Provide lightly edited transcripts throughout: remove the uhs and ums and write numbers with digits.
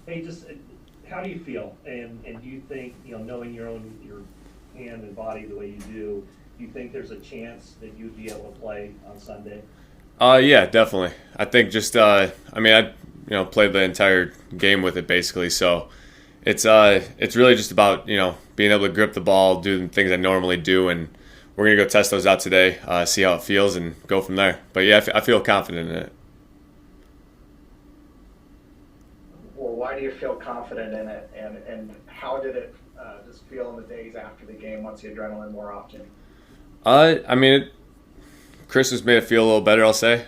Hey, just how do you feel? And do you think, knowing your hand and body the way you do you think there's a chance that you'd be able to play on Sunday? Yeah, definitely. I think just I mean, I played the entire game with it basically, so it's really just about being able to grip the ball, do the things I normally do, and we're gonna go test those out today, see how it feels, and go from there. But yeah, I feel confident in it. Well, why do you feel confident in it, and how did it just feel in the days after the game once the adrenaline wore off, Jimmy? I mean, Christmas made it feel a little better. I'll say.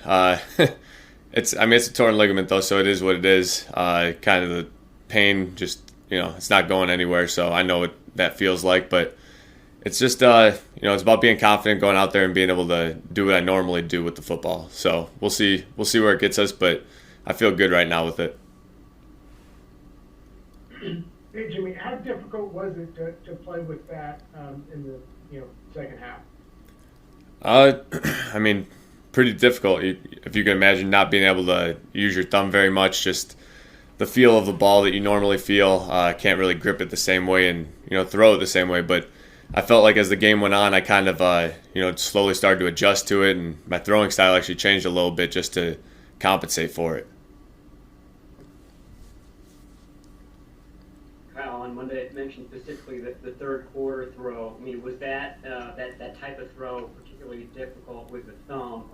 It's a torn ligament though, so it is what it is. Kind of the pain, just it's not going anywhere. So I know what that feels like, but it's just it's about being confident going out there and being able to do what I normally do with the football. So we'll see where it gets us, but I feel good right now with it. Hey Jimmy, how difficult was it to play with that in the second half? Uh, I mean, pretty difficult. If you can imagine not being able to use your thumb very much, just the feel of the ball that you normally feel, can't really grip it the same way and throw it the same way. But I felt like as the game went on, I kind of slowly started to adjust to it, and my throwing style actually changed a little bit just to compensate for it. Kyle, on Monday it mentioned specifically that the third quarter throw. I mean, was that type of throw particularly difficult with the thumb?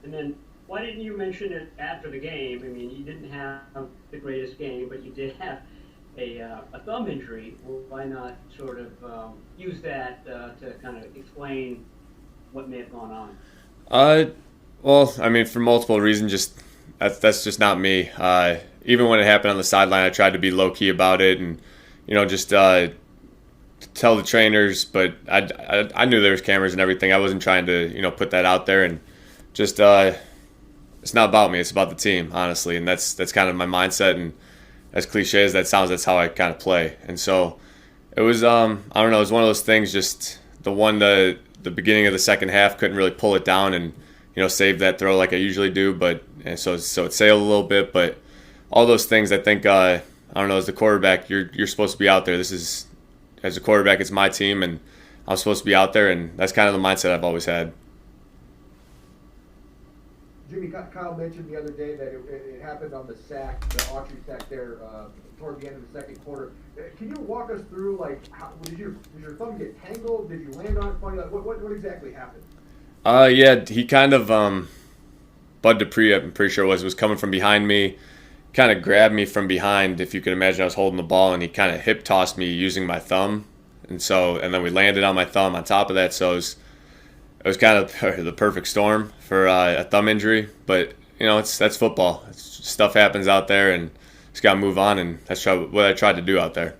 And then why didn't you mention it after the game? I mean, you didn't have the greatest game, but you did have a thumb injury. Well, why not sort of use that to kind of explain what may have gone on? Uh, well, I mean, for multiple reasons, just that's just not me. Even when it happened on the sideline, I tried to be low key about it and just tell the trainers, but I knew there was cameras and everything. I wasn't trying to put that out there, and just it's not about me. It's about the team, honestly, and that's kind of my mindset. And as cliche as that sounds, that's how I kind of play. And so it was I don't know. It was one of those things. Just the beginning of the second half couldn't really pull it down and save that throw like I usually do. But and so it sailed a little bit. But all those things, I think I don't know. As the quarterback, you're supposed to be out there. This is as a quarterback, it's my team, and I'm supposed to be out there, and that's kind of the mindset I've always had. Jimmy, Kyle mentioned the other day that it happened on the sack, the Autry sack there toward the end of the second quarter. Can you walk us through, like, how, did your thumb get tangled? Did you land on it funny? Like, what exactly happened? Yeah, he kind of Bud Dupree, I'm pretty sure was coming from behind me, kind of grabbed me from behind. If you can imagine, I was holding the ball, and he kind of hip tossed me using my thumb, and then we landed on my thumb on top of that. So it was kind of the perfect storm for a thumb injury. But that's football. Stuff happens out there, and just got to move on. And that's what I tried to do out there.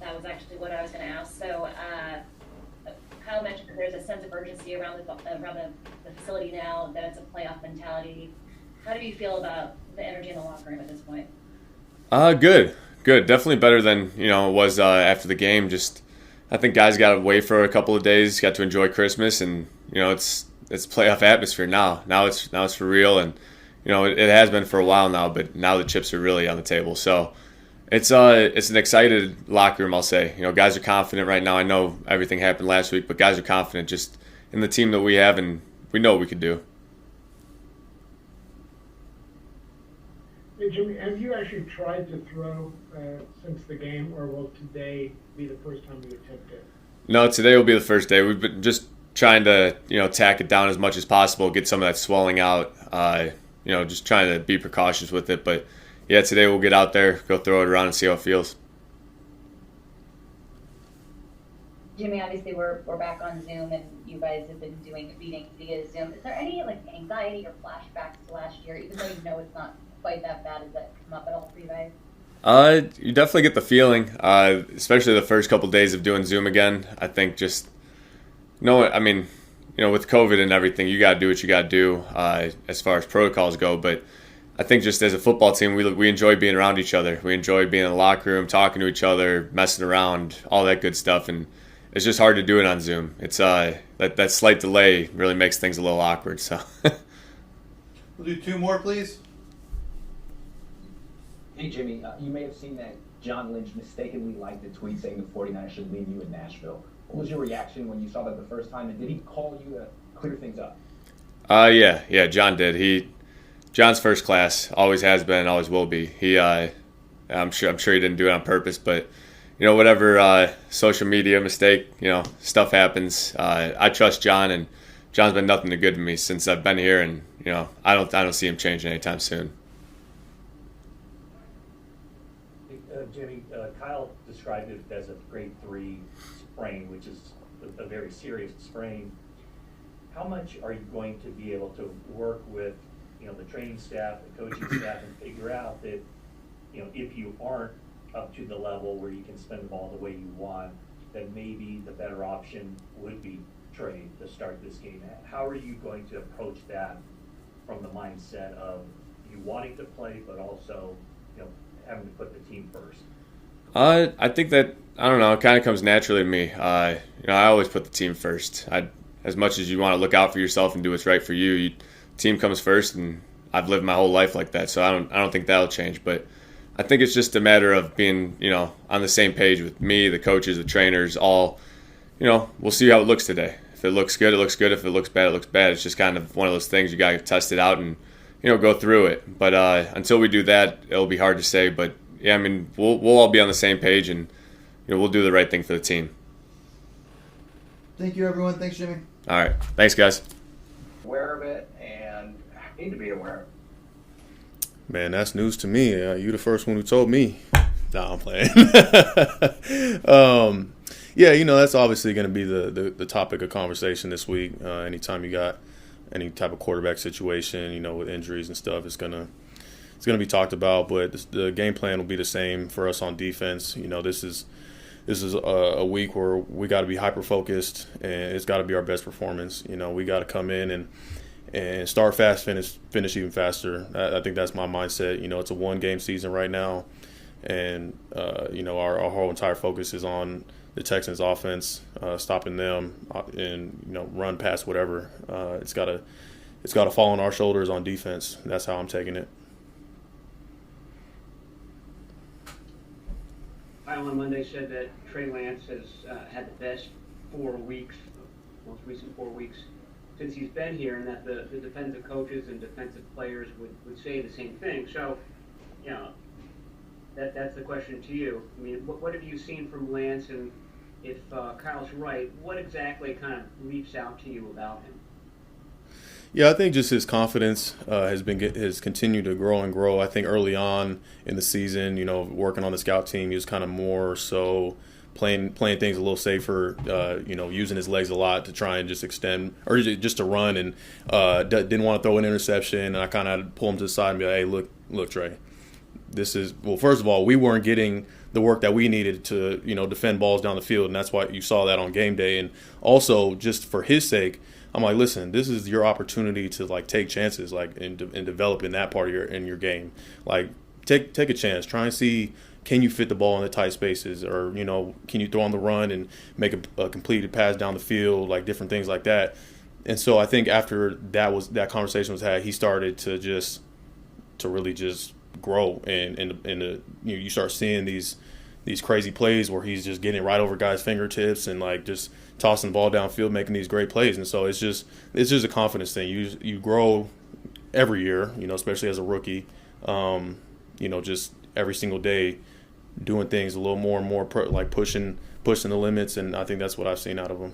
That was actually what I was going to ask. So, Kyle mentioned that there's a sense of urgency around the facility now, that it's a playoff mentality. How do you feel about the energy in the locker room at this point? Good, good. Definitely better than it was after the game. Just I think guys got away for a couple of days, got to enjoy Christmas, and it's playoff atmosphere now. Now it's for real, and it has been for a while now, but now the chips are really on the table. So it's an excited locker room, I'll say. Guys are confident right now. I know everything happened last week, but guys are confident just in the team that we have, and we know what we can do. Hey Jimmy, have you actually tried to throw since the game, or will today be the first time you attempt it? No, today will be the first day. We've been just trying to tack it down as much as possible, get some of that swelling out. Just trying to be precautious with it. But yeah, today we'll get out there, go throw it around, and see how it feels. Jimmy, obviously we're back on Zoom, and you guys have been doing meetings via Zoom. Is there any anxiety or flashbacks to last year, even though it's not quite that bad? Has that come up at all for you guys? You definitely get the feeling, especially the first couple days of doing Zoom again. I think just I mean, with COVID and everything, you got to do what you got to do as far as protocols go. But I think just as a football team, we enjoy being around each other. We enjoy being in the locker room, talking to each other, messing around, all that good stuff. And it's just hard to do it on Zoom. It's that slight delay really makes things a little awkward. So. We'll do 2 more, please. Hey, Jimmy, you may have seen that John Lynch mistakenly liked a tweet saying the 49ers should leave you in Nashville. What was your reaction when you saw that the first time, and did he call you to clear things up? Yeah, John did. John's first class, always has been, always will be. I'm sure he didn't do it on purpose, but whatever social media mistake, stuff happens. I trust John, and John's been nothing but good to me since I've been here, and I don't see him changing anytime soon. Jimmy, Kyle described it as a grade 3 sprain, which is a very serious sprain. How much are you going to be able to work with, the training staff, the coaching staff, and figure out that, if you aren't up to the level where you can spend the ball the way you want, then maybe the better option would be trade to start this game? How are you going to approach that from the mindset of you wanting to play, but also, having to put the team first? I think that, I don't know, it kind of comes naturally to me. I always put the team first. As much as you want to look out for yourself and do what's right for you, team comes first, and I've lived my whole life like that, so I don't think that'll change. But I think it's just a matter of being, on the same page with me, the coaches, the trainers, all, we'll see how it looks today. If it looks good, it looks good. If it looks bad, it looks bad. It's just kind of one of those things you got to test it out and, go through it. But until we do that, it'll be hard to say. But, yeah, I mean, we'll all be on the same page, and, we'll do the right thing for the team. Thank you, everyone. Thanks, Jimmy. All right. Thanks, guys. Aware of it and need to be aware. Man, that's news to me. You the first one who told me. Nah, I'm playing. Yeah, that's obviously going to be the topic of conversation this week. Anytime you got any type of quarterback situation, with injuries and stuff, it's gonna be talked about. But the game plan will be the same for us on defense. This is a week where we got to be hyper focused, and it's got to be our best performance. We got to come in and start fast, finish even faster. I think that's my mindset. It's a 1-game season right now, and our whole entire focus is on the Texans offense, stopping them, and run past whatever. It's got to fall on our shoulders on defense. That's how I'm taking it. Kyle on Monday said that Trey Lance has had the best 4 weeks, most recent 4 weeks, since he's been here, and that the defensive coaches and defensive players would say the same thing. So, that's the question to you. I mean, what have you seen from Lance, and if Kyle's right, what exactly kind of leaps out to you about him? Yeah, I think just his confidence has continued to grow and grow. I think early on in the season, working on the scout team, he was kind of more so playing things a little safer, using his legs a lot to try and just extend or just to run, and didn't want to throw an interception. And I kind of pull him to the side and be like, hey, look, Trey, first of all, we weren't getting the work that we needed to, defend balls down the field, and that's why you saw that on game day. And also, just for his sake, I'm like, listen, this is your opportunity to take chances, and develop in that part of your game. Take a chance, try and see, can you fit the ball in the tight spaces, or can you throw on the run and make a completed pass down the field, different things like that. And so I think after that conversation was had, he started to really just grow, and you start seeing these crazy plays where he's just getting right over guys' fingertips and just tossing the ball downfield, making these great plays. And so it's just a confidence thing. You grow every year, especially as a rookie. Just every single day doing things a little more and more, pushing the limits, and I think that's what I've seen out of him.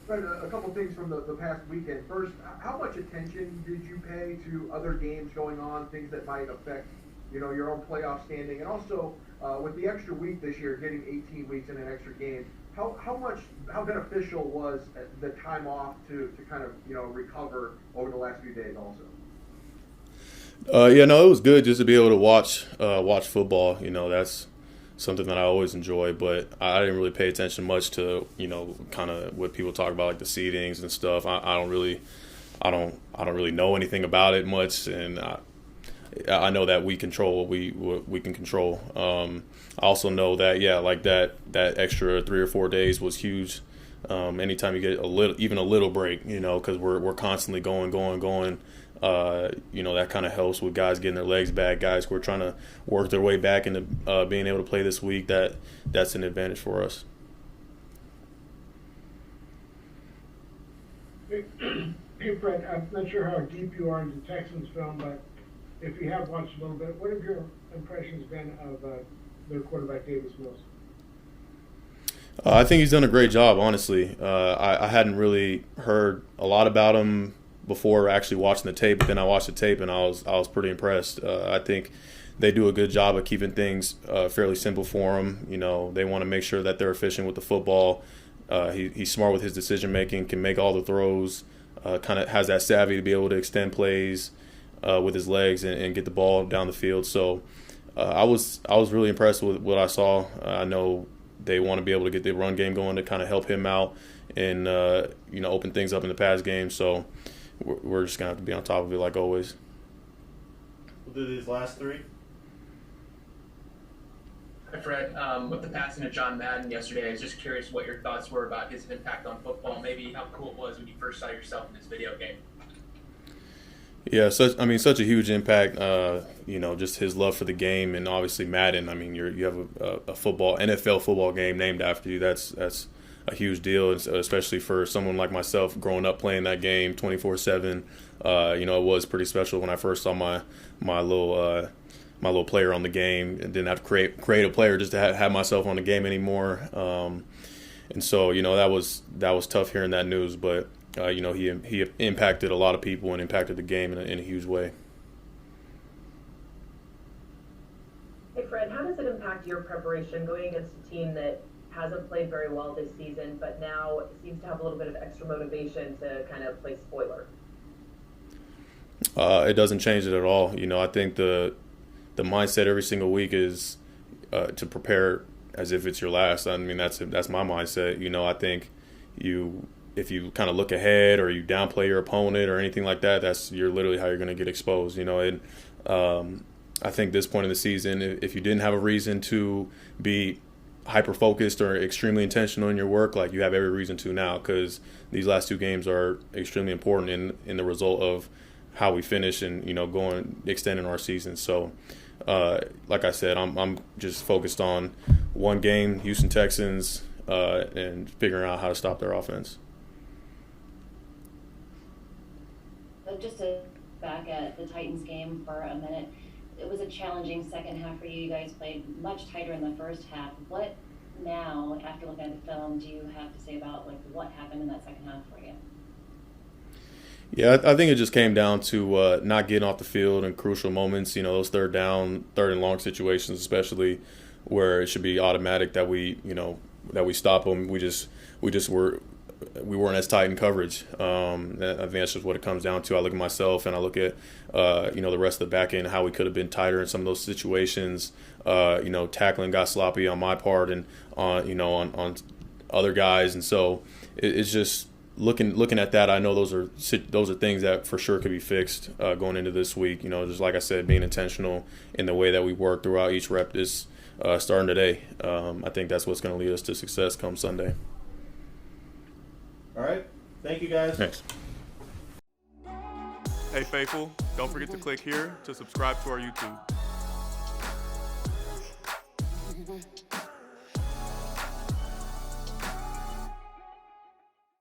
Right, a couple things from the past weekend. First, how much attention did you pay to other games going on, things that might affect, your own playoff standing? And also, with the extra week this year, getting 18 weeks in an extra game, how beneficial was the time off to kind of, recover over the last few days also? It was good just to be able to watch football. That's something that I always enjoy, but I didn't really pay attention much to, kind of what people talk about, the seedings and stuff. I don't really know anything about it much, and I know that we control what we can control. I also know that that extra 3 or 4 days was huge Anytime you get even a little break, because we're constantly going. That kind of helps with guys getting their legs back. Guys who are trying to work their way back into being able to play this week. That's an advantage for us. Hey Fred, I'm not sure how deep you are into Texans film, but if you have watched a little bit, what have your impressions been of their quarterback Davis Mills? I think he's done a great job, honestly. I hadn't really heard a lot about him before actually watching the tape, but then I watched the tape and I was pretty impressed. I think they do a good job of keeping things fairly simple for him. They want to make sure that they're efficient with the football. He's smart with his decision making, can make all the throws, kind of has that savvy to be able to extend plays with his legs and get the ball down the field. So I was really impressed with what I saw. I know they want to be able to get the run game going to kind of help him out and open things up in the pass game. So we're just gonna have to be on top of it like always. We'll do these last three. Hi, Fred. With the passing of John Madden yesterday, I was just curious what your thoughts were about his impact on football, maybe how cool it was when you first saw yourself in this video game. Yeah, such a huge impact. Just his love for the game, and obviously Madden. I mean, you have a NFL football game named after you. That's a huge deal, especially for someone like myself growing up playing that game 24/7. It was pretty special when I first saw my little player on the game, and didn't have to create a player just to have myself on the game anymore. And so that was tough hearing that news, but he impacted a lot of people and impacted the game in a huge way. Hey Fred, how does it impact your preparation going against a team that hasn't played very well this season, but now seems to have a little bit of extra motivation to kind of play spoiler? It doesn't change it at all. I think the mindset every single week is to prepare as if it's your last. I mean, that's my mindset. I think if you kind of look ahead or you downplay your opponent or anything like that, you're literally how you're going to get exposed. And I think this point in the season, if you didn't have a reason to be hyper focused or extremely intentional in your work, like you have every reason to now, because these last two games are extremely important in the result of how we finish and extending our season. So like I said, I'm just focused on one game, Houston Texans, and figuring out how to stop their offense. Just to back at the Titans game for a minute, it was a challenging second half for you. You guys played much tighter in the first half. What now, after looking at the film, do you have to say about what happened in that second half for you? Yeah, I think it just came down to not getting off the field in crucial moments. Those third and long situations, especially where it should be automatic that we stop them. We weren't as tight in coverage. I think that's just what it comes down to. I look at myself and I look at the rest of the back end, how we could have been tighter in some of those situations. Tackling got sloppy on my part and on other guys, and so it's just looking at that. I know those are things that for sure could be fixed going into this week. Just like I said, being intentional in the way that we work throughout each rep is starting today. I think that's what's going to lead us to success come Sunday. All right. Thank you, guys. Thanks. Hey, faithful, don't forget to click here to subscribe to our YouTube.